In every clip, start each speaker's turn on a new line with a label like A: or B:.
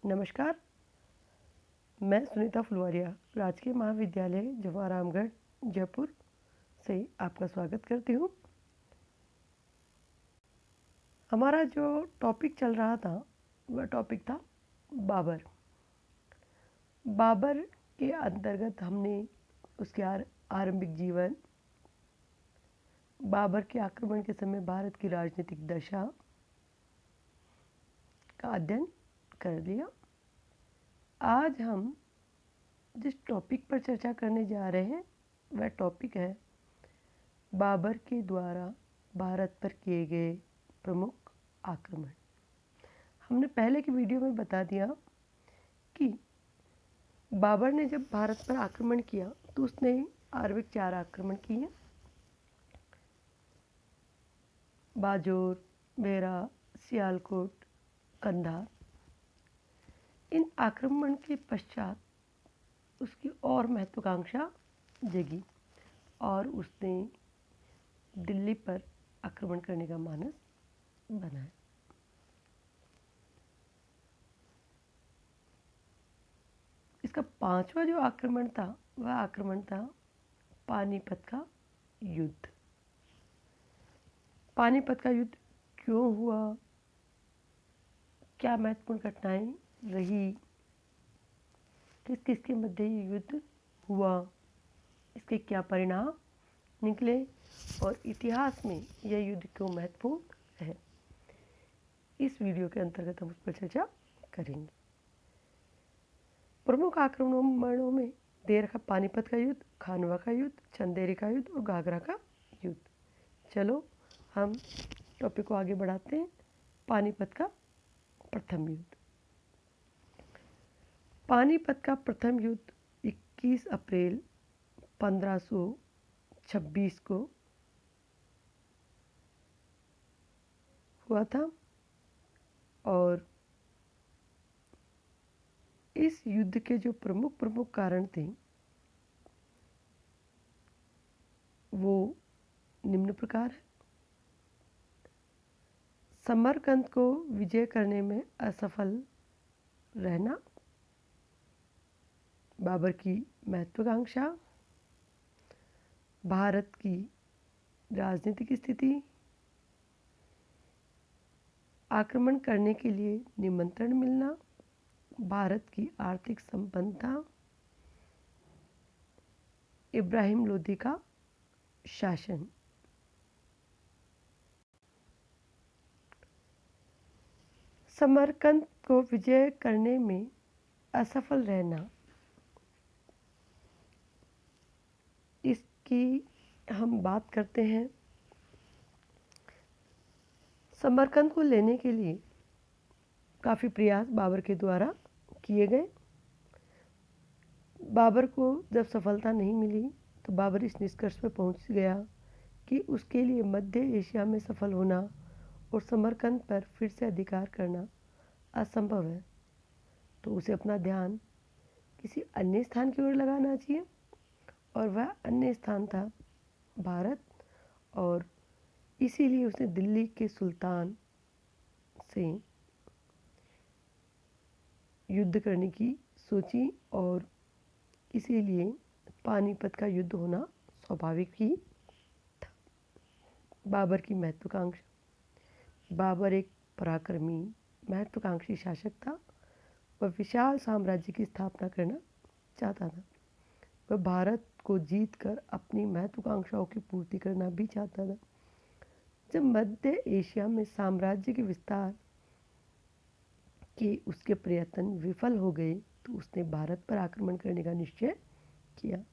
A: नमस्कार, मैं सुनीता फुलवारिया राजकीय महाविद्यालय जवाहरामगढ़ जयपुर से आपका स्वागत करती हूँ। हमारा जो टॉपिक चल रहा था वह टॉपिक था बाबर। बाबर के अंतर्गत हमने उसके आरंभिक जीवन, बाबर के आक्रमण के समय भारत की राजनीतिक दशा का अध्ययन कर लिया। आज हम जिस टॉपिक पर चर्चा करने जा रहे हैं वह टॉपिक है बाबर के द्वारा भारत पर किए गए प्रमुख आक्रमण। हमने पहले की वीडियो में बता दिया कि बाबर ने जब भारत पर आक्रमण किया तो उसने आरंभिक 4 आक्रमण किए। बाजोर, बेरा, सियालकोट, कंधार। इन आक्रमण के पश्चात उसकी और महत्वाकांक्षा जगी और उसने दिल्ली पर आक्रमण करने का मानस बनाया। इसका 5वां जो आक्रमण था वह आक्रमण था पानीपत का युद्ध। पानीपत का युद्ध क्यों हुआ, क्या महत्वपूर्ण घटनाएं रही, किस किस के मध्य ये युद्ध हुआ, इसके क्या परिणाम निकले और इतिहास में यह युद्ध क्यों महत्वपूर्ण है, इस वीडियो के अंतर्गत हम उस पर चर्चा करेंगे। प्रमुख आक्रमणों में दे रखा पानीपत का युद्ध, खानवा का युद्ध, चंदेरी का युद्ध और घाघरा का युद्ध। चलो हम टॉपिक को आगे बढ़ाते हैं। पानीपत का प्रथम युद्ध। पानीपत का प्रथम युद्ध 21 अप्रैल 1526 को हुआ था और इस युद्ध के जो प्रमुख कारण थे वो निम्न प्रकार है। समरकंद को विजय करने में असफल रहना, बाबर की महत्वाकांक्षा, भारत की राजनीतिक स्थिति, आक्रमण करने के लिए निमंत्रण मिलना, भारत की आर्थिक संपन्नता, इब्राहिम लोदी का शासन। समरकंद को विजय करने में असफल रहना, इसकी हम बात करते हैं। समरकंद को लेने के लिए काफ़ी प्रयास बाबर के द्वारा किए गए। बाबर को जब सफलता नहीं मिली तो बाबर इस निष्कर्ष पर पहुंच गया कि उसके लिए मध्य एशिया में सफल होना और समरकंद पर फिर से अधिकार करना असंभव है, तो उसे अपना ध्यान किसी अन्य स्थान की ओर लगाना चाहिए और वह अन्य स्थान था भारत। और इसीलिए उसने दिल्ली के सुल्तान से युद्ध करने की सोची और इसीलिए पानीपत का युद्ध होना स्वाभाविक ही था। बाबर की महत्वाकांक्षा। बाबर एक पराक्रमी महत्वाकांक्षी शासक था। वह विशाल साम्राज्य की स्थापना करना चाहता था। वह भारत को जीतकर अपनी महत्वाकांक्षाओं की पूर्ति करना भी चाहता था। जब मध्य एशिया में साम्राज्य के विस्तार के उसके प्रयत्न विफल हो गए तो उसने भारत पर आक्रमण करने का निश्चय किया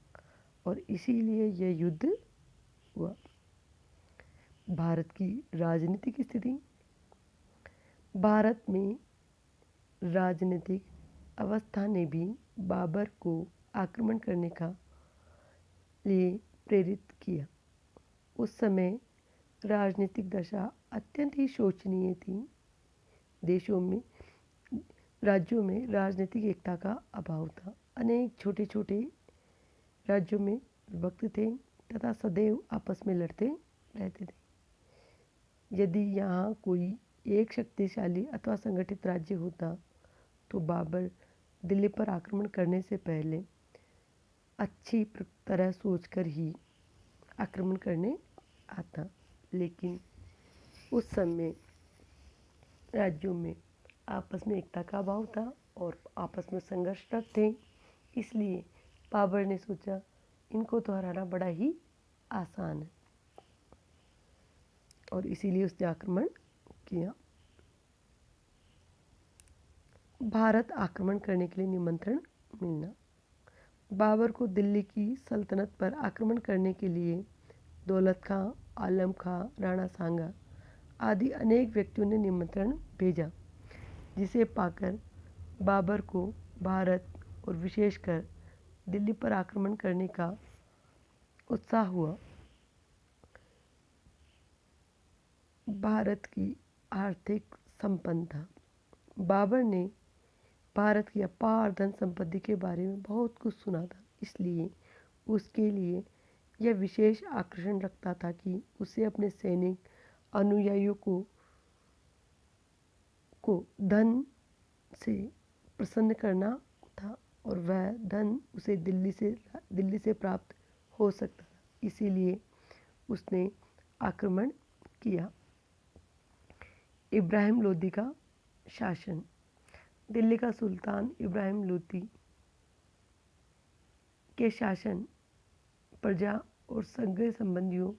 A: और इसीलिए यह युद्ध हुआ। भारत की राजनीतिक स्थिति। भारत में राजनीतिक अवस्था ने भी बाबर को आक्रमण करने का लिए प्रेरित किया। उस समय राजनीतिक दशा अत्यंत ही शोचनीय थी। राज्यों में राजनीतिक एकता का अभाव था। अनेक छोटे छोटे राज्यों में विभक्त थे तथा सदैव आपस में लड़ते रहते थे। यदि यहाँ कोई एक शक्तिशाली अथवा संगठित राज्य होता तो बाबर दिल्ली पर आक्रमण करने से पहले अच्छी तरह सोचकर ही आक्रमण करने आता, लेकिन उस समय राज्यों में आपस में एकता का अभाव था और आपस में संघर्षरत थे। इसलिए बाबर ने सोचा इनको तो हराना बड़ा ही आसान है और इसीलिए उसने आक्रमण किया। भारत आक्रमण करने के लिए निमंत्रण मिलना। बाबर को दिल्ली की सल्तनत पर आक्रमण करने के लिए दौलत खां, आलम खां, राणा सांगा आदि अनेक व्यक्तियों ने निमंत्रण भेजा, जिसे पाकर बाबर को भारत और विशेषकर दिल्ली पर आक्रमण करने का उत्साह हुआ। भारत की आर्थिक संपन्नता। बाबर ने भारत की अपार धन संपत्ति के बारे में बहुत कुछ सुना था, इसलिए उसके लिए यह विशेष आकर्षण रखता था कि उसे अपने सैनिक अनुयायियों को धन से प्रसन्न करना था और वह धन उसे दिल्ली से प्राप्त हो सकता था। इसीलिए उसने आक्रमण किया। इब्राहिम लोदी का शासन। दिल्ली का सुल्तान इब्राहिम लोदी के शासन प्रजा और सगे संबंधियों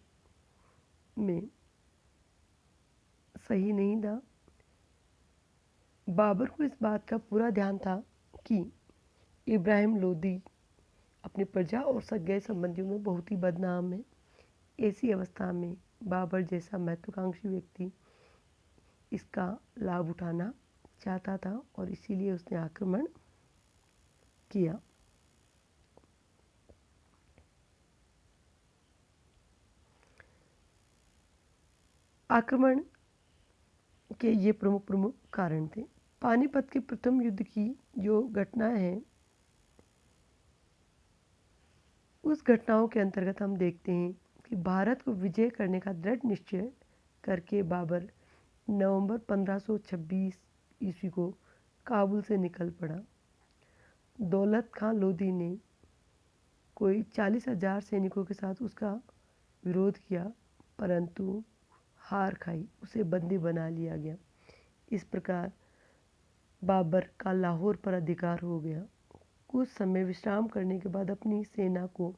A: में सही नहीं था। बाबर को इस बात का पूरा ध्यान था कि इब्राहिम लोदी अपनी प्रजा और सगे संबंधियों में बहुत ही बदनाम है। ऐसी अवस्था में बाबर जैसा महत्वाकांक्षी व्यक्ति इसका लाभ उठाना चाहता था और इसीलिए उसने आक्रमण किया। आक्रमण के ये प्रमुख कारण थे। पानीपत के प्रथम युद्ध की जो घटना है, उस घटनाओं के अंतर्गत हम देखते हैं कि भारत को विजय करने का दृढ़ निश्चय करके बाबर नवंबर 1526 ईस्वी को काबुल से निकल पड़ा। दौलत खां लोदी ने कोई 40,000 सैनिकों के साथ उसका विरोध किया, परंतु हार खाई, उसे बंदी बना लिया गया। इस प्रकार बाबर का लाहौर पर अधिकार हो गया। कुछ समय विश्राम करने के बाद अपनी सेना को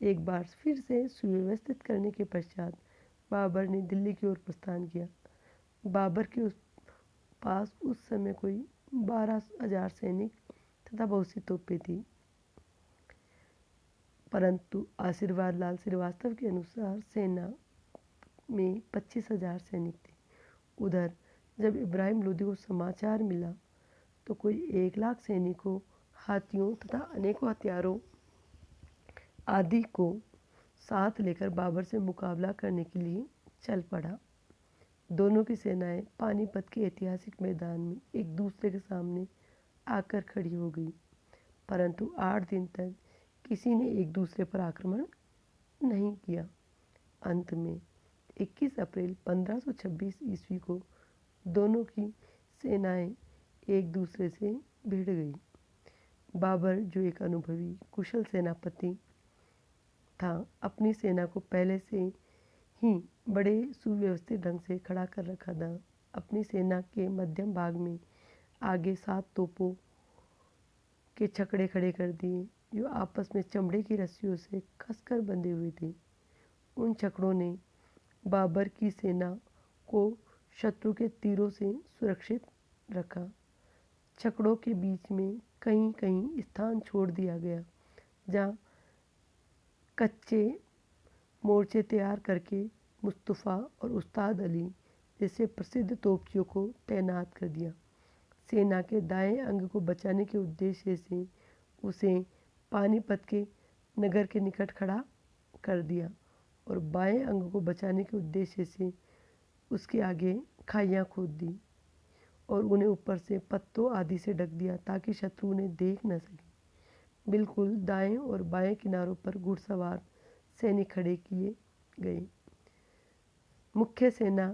A: एक बार फिर से सुव्यवस्थित करने के पश्चात बाबर ने दिल्ली की ओर प्रस्थान किया। बाबर के पास उस समय कोई 12,000 सैनिक तथा बहुत सी तोपें थी, परंतु आशीर्वाद लाल श्रीवास्तव के अनुसार सेना में 25,000 सैनिक थे। उधर जब इब्राहिम लोदी को समाचार मिला तो कोई 1 लाख सैनिकों, हाथियों तथा अनेकों हथियारों आदि को साथ लेकर बाबर से मुकाबला करने के लिए चल पड़ा। दोनों की सेनाएं पानीपत के ऐतिहासिक मैदान में एक दूसरे के सामने आकर खड़ी हो गई, परंतु 8 दिन तक किसी ने एक दूसरे पर आक्रमण नहीं किया। अंत में 21 अप्रैल 1526 ईस्वी को दोनों की सेनाएं एक दूसरे से भिड़ गई। बाबर, जो एक अनुभवी कुशल सेनापति था, अपनी सेना को पहले से ही बड़े सुव्यवस्थित ढंग से खड़ा कर रखा था। अपनी सेना के मध्यम भाग में आगे 7 तोपों के छकड़े खड़े कर दिए, जो आपस में चमड़े की रस्सियों से कसकर बंधे हुए थे। उन छकड़ों ने बाबर की सेना को शत्रु के तीरों से सुरक्षित रखा। छकड़ों के बीच में कहीं कहीं स्थान छोड़ दिया गया, जहाँ कच्चे मोर्चे तैयार करके मुस्तफ़ा और उस्ताद अली जैसे प्रसिद्ध तोपचियों को तैनात कर दिया। सेना के दाएं अंग को बचाने के उद्देश्य से उसे पानीपत के नगर के निकट खड़ा कर दिया और बाएं अंग को बचाने के उद्देश्य से उसके आगे खाइयाँ खोद दी और उन्हें ऊपर से पत्तों आदि से ढक दिया ताकि शत्रु उन्हें देख न सके। बिल्कुल दाएं और बाएं किनारों पर घुड़सवार सैनिक खड़े किए गए। मुख्य सेना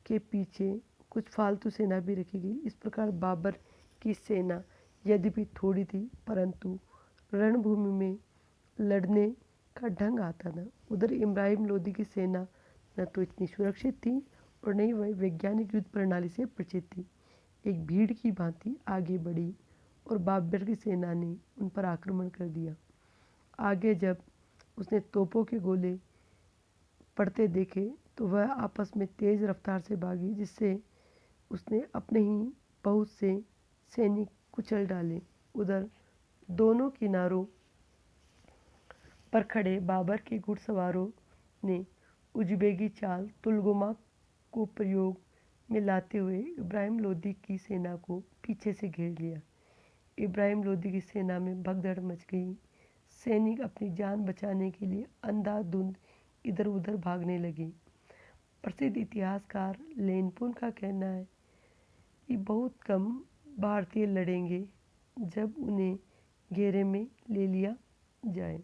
A: के पीछे कुछ फालतू सेना भी रखी गई। इस प्रकार बाबर की सेना यद्यपि थोड़ी थी, परंतु रणभूमि में लड़ने का ढंग आता था। उधर इब्राहिम लोदी की सेना न तो इतनी सुरक्षित थी और न ही वह वैज्ञानिक युद्ध प्रणाली से परिचित थी। एक भीड़ की भांति आगे बढ़ी और बाबर की सेना ने उन पर आक्रमण कर दिया। आगे जब उसने तोपों के गोले पड़ते देखे तो वह आपस में तेज रफ्तार से भागी, जिससे उसने अपने ही बहुत से सैनिक कुचल डाले। उधर दोनों किनारों पर खड़े बाबर के घुड़सवारों ने उजबेगी चाल तुलगुमा को प्रयोग में लाते हुए इब्राहिम लोदी की सेना को पीछे से घेर लिया। इब्राहिम लोदी की सेना में भगदड़ मच गई। सैनिक अपनी जान बचाने के लिए अंधाधुंध इधर उधर भागने लगे। प्रसिद्ध इतिहासकार लेनपुन का कहना है कि बहुत कम भारतीय लड़ेंगे जब उन्हें घेरे में ले लिया जाए।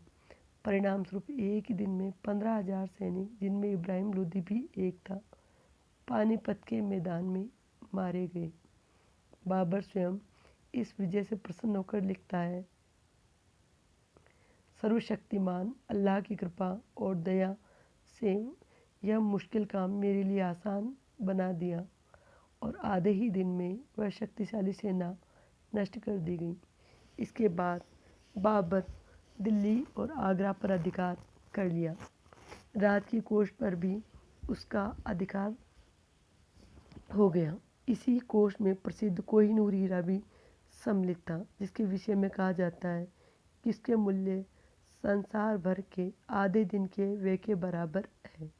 A: परिणाम स्वरूप एक ही दिन में 15,000 सैनिक, जिनमें इब्राहिम लोदी भी एक था, पानीपत के मैदान में मारे गए। बाबर स्वयं इस विजय से प्रसन्न होकर लिखता है, सर्वशक्तिमान अल्लाह की कृपा और दया से यह मुश्किल काम मेरे लिए आसान बना दिया और आधे ही दिन में वह शक्तिशाली सेना नष्ट कर दी गई। इसके बाद बाबर दिल्ली और आगरा पर अधिकार कर लिया। रात की कोष पर भी उसका अधिकार हो गया। इसी कोष में प्रसिद्ध कोहिनूर हीरा भी सम्मिलित था, जिसके विषय में कहा जाता है कि इसके मूल्य संसार भर के आधे दिन के व्यय के बराबर है।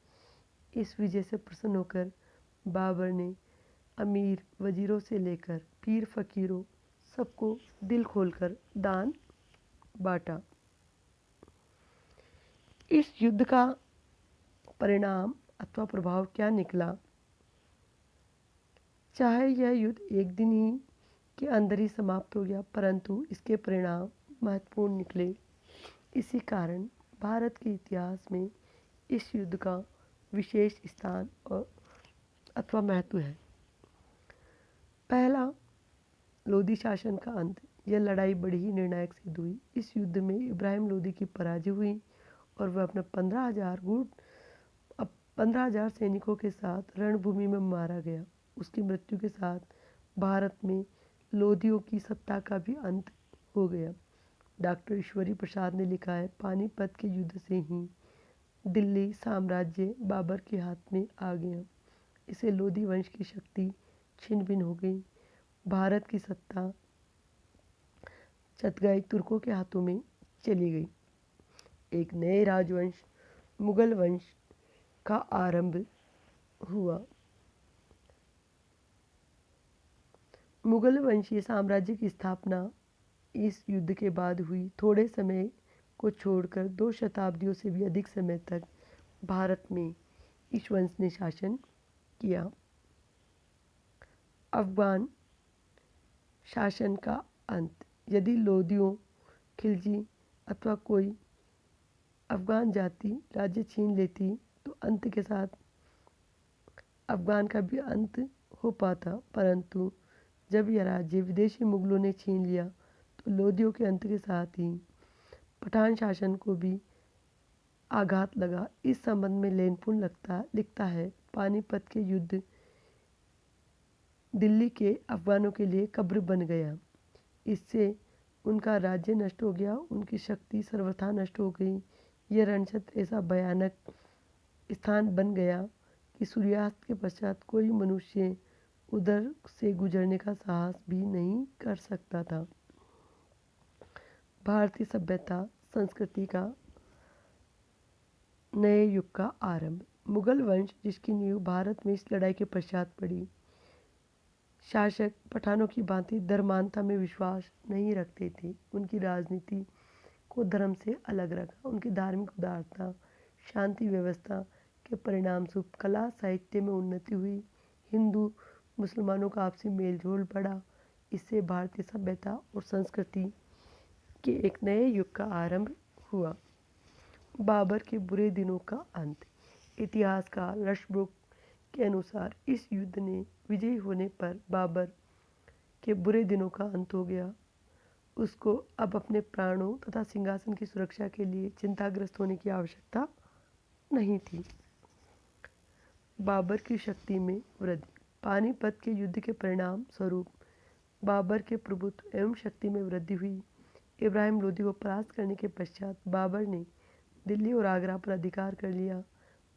A: इस विजय से प्रसन्न होकर बाबर ने अमीर वजीरों से लेकर पीर फकीरों सबको दिल खोलकर दान बांटा। इस युद्ध का परिणाम अथवा प्रभाव क्या निकला? चाहे यह युद्ध एक दिन ही के अंदर ही समाप्त हो गया, परंतु इसके परिणाम महत्वपूर्ण निकले। इसी कारण भारत के इतिहास में इस युद्ध का विशेष स्थान और अथवा महत्व है। पहला, लोदी शासन का अंत। यह लड़ाई बड़ी ही निर्णायक सिद्ध हुई। इस युद्ध में इब्राहिम लोदी की पराजय हुई और वह अपने 15,000 सैनिकों के साथ रणभूमि में मारा गया। उसकी मृत्यु के साथ भारत में लोदियों की सत्ता का भी अंत हो गया। डॉक्टर ईश्वरी प्रसाद ने लिखा है, पानीपत के युद्ध से ही दिल्ली साम्राज्य बाबर के हाथ में आ गया। इसे लोदी वंश की शक्ति छिन्न भिन्न हो गई। भारत की सत्ता चगताई तुर्कों के हाथों में चली गई। एक नए राजवंश मुगल वंश का आरंभ हुआ। मुगल वंशीय साम्राज्य की स्थापना इस युद्ध के बाद हुई। थोड़े समय को छोड़कर 2 शताब्दियों से भी अधिक समय तक भारत में इस वंश ने शासन किया। अफगान शासन का अंत। यदि लोदियों, खिलजी अथवा कोई अफगान जाति राज्य छीन लेती तो अंत के साथ अफगान का भी अंत हो पाता, परंतु जब यह राज्य विदेशी मुगलों ने छीन लिया तो लोदियों के अंत के साथ ही पठान शासन को भी आघात लगा। इस संबंध में लेनपुन लिखता है, पानीपत के युद्ध दिल्ली के अफगानों के लिए कब्र बन गया। इससे उनका राज्य नष्ट हो गया, उनकी शक्ति सर्वथा नष्ट हो गई। यह रणक्षेत्र ऐसा भयानक स्थान बन गया कि सूर्यास्त के पश्चात कोई मनुष्य उधर से गुजरने का साहस भी नहीं कर सकता था। भारतीय सभ्यता संस्कृति का नए युग का आरंभ। मुगल वंश, जिसकी नींव भारत में इस लड़ाई के पश्चात पड़ी, शासक पठानों की भांति धर्मांधता में विश्वास नहीं रखते थे। उनकी राजनीति को धर्म से अलग रखा। उनकी धार्मिक उदारता, शांति व्यवस्था के परिणाम स्वरूप कला साहित्य में उन्नति हुई। हिंदू मुसलमानों का आपसी मेलजोल बढ़ा। इससे भारतीय सभ्यता और संस्कृति के एक नए युग का आरंभ हुआ। बाबर के बुरे दिनों का अंत। इतिहासकार रशब्रुक के अनुसार इस युद्ध ने विजयी होने पर बाबर के बुरे दिनों का अंत हो गया। उसको अब अपने प्राणों तथा सिंहासन की सुरक्षा के लिए चिंताग्रस्त होने की आवश्यकता नहीं थी। बाबर की शक्ति में वृद्धि। पानीपत के युद्ध के परिणाम स्वरूप बाबर के प्रभुत्व एवं शक्ति में वृद्धि हुई। इब्राहिम लोदी को परास्त करने के पश्चात बाबर ने दिल्ली और आगरा पर अधिकार कर लिया।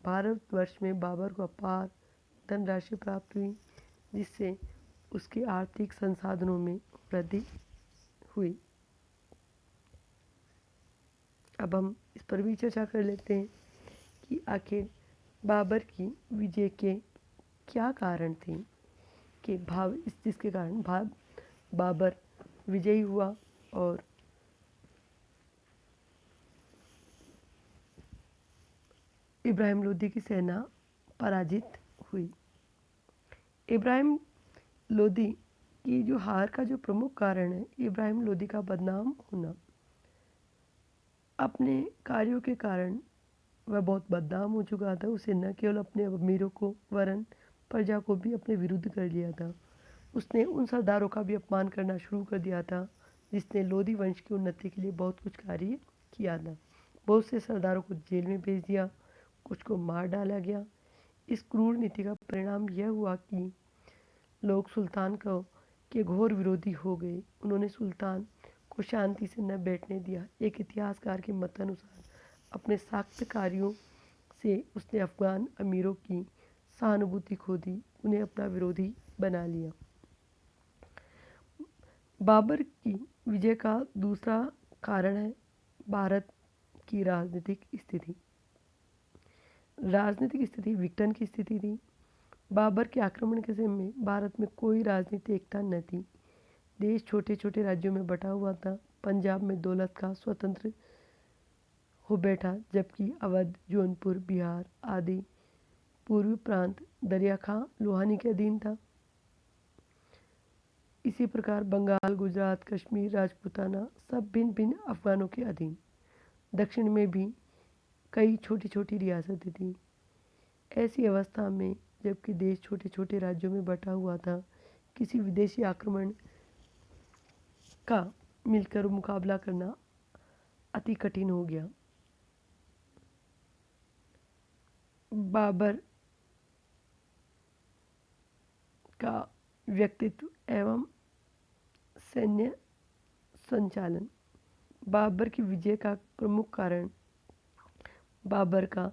A: भारतवर्ष में बाबर को अपार धनराशि प्राप्त हुई, जिससे उसके आर्थिक संसाधनों में वृद्धि हुई। अब हम इस पर भी चर्चा कर लेते हैं कि आखिर बाबर की विजय के क्या कारण थे, कि जिसके कारण बाबर विजयी हुआ और इब्राहिम लोदी की सेना पराजित हुई। इब्राहिम लोदी की जो हार का जो प्रमुख कारण है, इब्राहिम लोदी का बदनाम होना। अपने कार्यों के कारण वह बहुत बदनाम हो चुका था। उसे न केवल अपने अमीरों को वरन प्रजा को भी अपने विरुद्ध कर लिया था। उसने उन सरदारों का भी अपमान करना शुरू कर दिया था जिसने लोदी वंश की उन्नति के लिए बहुत कुछ कार्य किया था। बहुत से सरदारों को जेल में भेज दिया, कुछ को मार डाला गया। इस क्रूर नीति का परिणाम यह हुआ कि लोग सुल्तान के घोर विरोधी हो गए। उन्होंने सुल्तान को शांति से न बैठने दिया। एक इतिहासकार के मतानुसार अपने सख्त कार्यों से उसने अफगान अमीरों की सहानुभूति खो दी, उन्हें अपना विरोधी बना लिया। बाबर की विजय का दूसरा कारण है भारत की राजनीतिक स्थिति। राजनीतिक स्थिति विघटन की स्थिति थी। बाबर के आक्रमण के समय में भारत में कोई राजनीतिक एकता न थी। देश छोटे छोटे राज्यों में बटा हुआ था। पंजाब में दौलत का स्वतंत्र हो बैठा, जबकि अवध, जौनपुर, बिहार आदि पूर्वी प्रांत दरिया खां लोहानी के अधीन था। इसी प्रकार बंगाल, गुजरात, कश्मीर, राजपूताना सब भिन्न भिन्न अफगानों के अधीन। दक्षिण में भी कई छोटी छोटी रियासतें थीं। ऐसी अवस्था में जबकि देश छोटे छोटे राज्यों में बटा हुआ था, किसी विदेशी आक्रमण का मिलकर मुकाबला करना अति कठिन हो गया। बाबर का व्यक्तित्व एवं सैन्य संचालन। बाबर की विजय का प्रमुख कारण बाबर का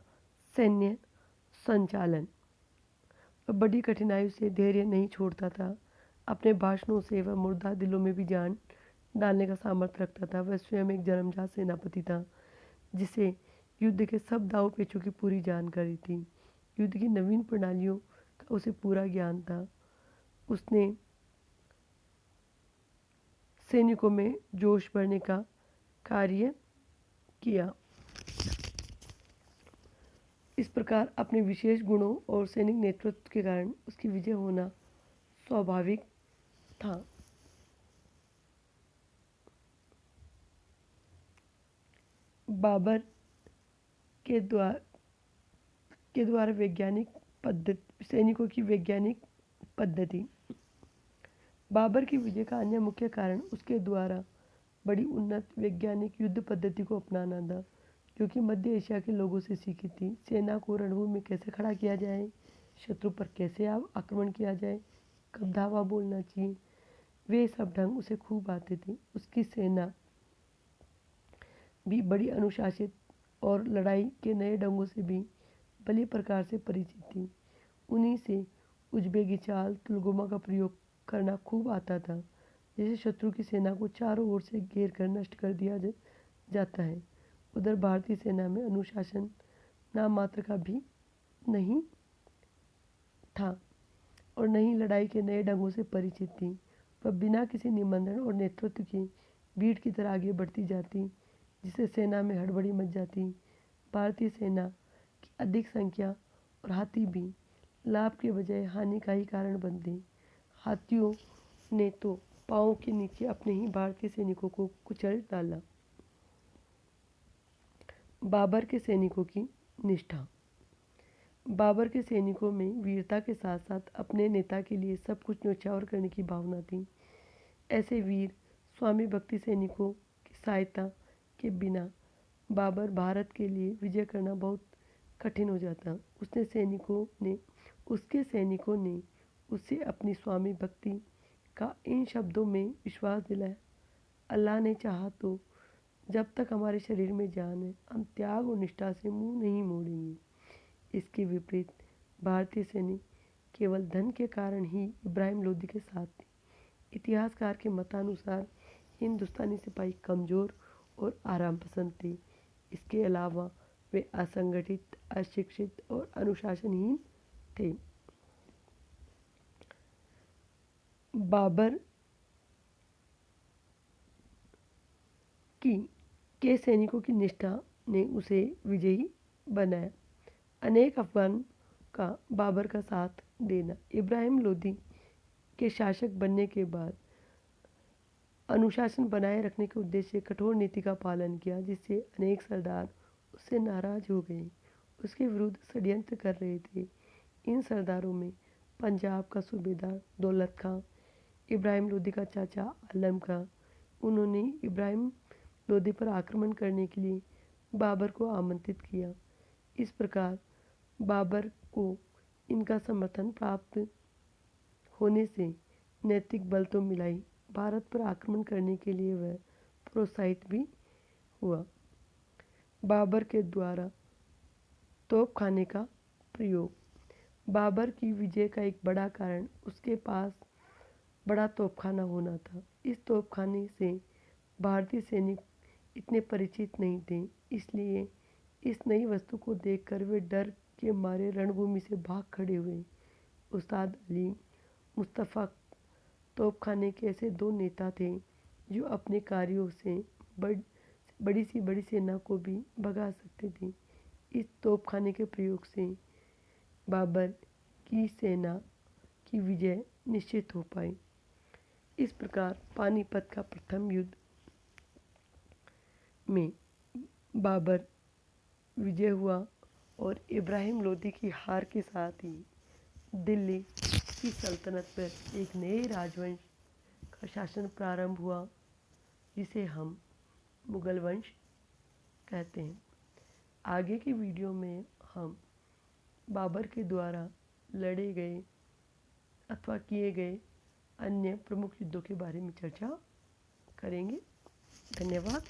A: सैन्य संचालन। वह बड़ी कठिनाइयों से धैर्य नहीं छोड़ता था। अपने भाषणों से वह मुर्दा दिलों में भी जान डालने का सामर्थ्य रखता था। वह स्वयं एक जन्मजात सेनापति था जिसे युद्ध के सब दाव पेचों की पूरी जानकारी थी। युद्ध की नवीन प्रणालियों का उसे पूरा ज्ञान था। उसने सैनिकों में जोश भरने का कार्य किया। इस प्रकार अपने विशेष गुणों और सैनिक नेतृत्व के कारण उसकी विजय होना स्वाभाविक था। बाबर के द्वारा वैज्ञानिक पद्धति, सैनिकों की वैज्ञानिक पद्धति। बाबर की विजय का अन्य मुख्य कारण उसके द्वारा बड़ी उन्नत वैज्ञानिक युद्ध पद्धति को अपनाना था, जो कि मध्य एशिया के लोगों से सीखी थी। सेना को रणभूमि में कैसे खड़ा किया जाए, शत्रु पर कैसे आक्रमण किया जाए, कब धावा बोलना चाहिए, वे सब ढंग उसे खूब आते थे। उसकी सेना भी बड़ी अनुशासित और लड़ाई के नए ढंगों से भी भली प्रकार से परिचित थी। उन्हीं से उज़्बेकी चाल तुलगुमा का प्रयोग करना खूब आता था, जैसे शत्रु की सेना को चारों ओर से घेर कर नष्ट कर दिया जाता है। उधर भारतीय सेना में अनुशासन नाम मात्र का भी नहीं था और न ही लड़ाई के नए ढंगों से परिचित थी। वह बिना किसी निमंत्रण और नेतृत्व के भीड़ की तरह आगे बढ़ती जाती, जिससे सेना में हड़बड़ी मच जाती। भारतीय सेना की अधिक संख्या और हाथी भी लाभ के बजाय हानि का ही कारण बनते। हाथियों ने तो पाँव के नीचे अपने ही भारतीय सैनिकों को कुचल डाला। बाबर के सैनिकों की निष्ठा। बाबर के सैनिकों में वीरता के साथ साथ अपने नेता के लिए सब कुछ न्यौछावर करने की भावना थी। ऐसे वीर स्वामी भक्ति सैनिकों की सहायता के बिना बाबर भारत के लिए विजय करना बहुत कठिन हो जाता। उसके सैनिकों ने उसे अपनी स्वामी भक्ति का इन शब्दों में विश्वास दिलाया, अल्लाह ने चाहा तो जब तक हमारे शरीर में जान है हम त्याग और निष्ठा से मुंह नहीं मोड़ेंगे। इसके विपरीत भारतीय सैनिक केवल धन के कारण ही इब्राहिम लोदी के साथ थे। इतिहासकार के मतानुसार हिंदुस्तानी सिपाही कमज़ोर और आराम पसंद थे। इसके अलावा वे असंगठित, अशिक्षित और अनुशासनहीन थे। बाबर की के सैनिकों की निष्ठा ने उसे विजयी बनाया। अनेक अफगान का बाबर का साथ देना। इब्राहिम लोदी के शासक बनने के बाद अनुशासन बनाए रखने के उद्देश्य से कठोर नीति का पालन किया, जिससे अनेक सरदार उससे नाराज हो गए, उसके विरुद्ध षड्यंत्र कर रहे थे। इन सरदारों में पंजाब का सूबेदार दौलत खां, इब्राहिम लोदी का चाचा आलम खां। उन्होंने इब्राहिम लोदी पर आक्रमण करने के लिए बाबर को आमंत्रित किया। इस प्रकार बाबर को इनका समर्थन प्राप्त होने से नैतिक बल तो मिला ही, भारत पर आक्रमण करने के लिए वह प्रोत्साहित भी हुआ। बाबर के द्वारा तोपखाने का प्रयोग। बाबर की विजय का एक बड़ा कारण उसके पास बड़ा तोपखाना होना था। इस तोपखाने से भारतीय सैनिक इतने परिचित नहीं थे, इसलिए इस नई वस्तु को देखकर वे डर के मारे रणभूमि से भाग खड़े हुए। उस्ताद अली मुस्तफ़ा तोपखाने के ऐसे दो नेता थे जो अपने कार्यों से बड़ी सेना को भी भगा सकते थे। इस तोपखाने के प्रयोग से बाबर की सेना की विजय निश्चित हो पाई। इस प्रकार पानीपत का प्रथम युद्ध में बाबर विजय हुआ और इब्राहिम लोदी की हार के साथ ही दिल्ली की सल्तनत पर एक नए राजवंश का शासन प्रारंभ हुआ, जिसे हम मुगल वंश कहते हैं। आगे की वीडियो में हम बाबर के द्वारा लड़े गए अथवा किए गए अन्य प्रमुख युद्धों के बारे में चर्चा करेंगे। धन्यवाद।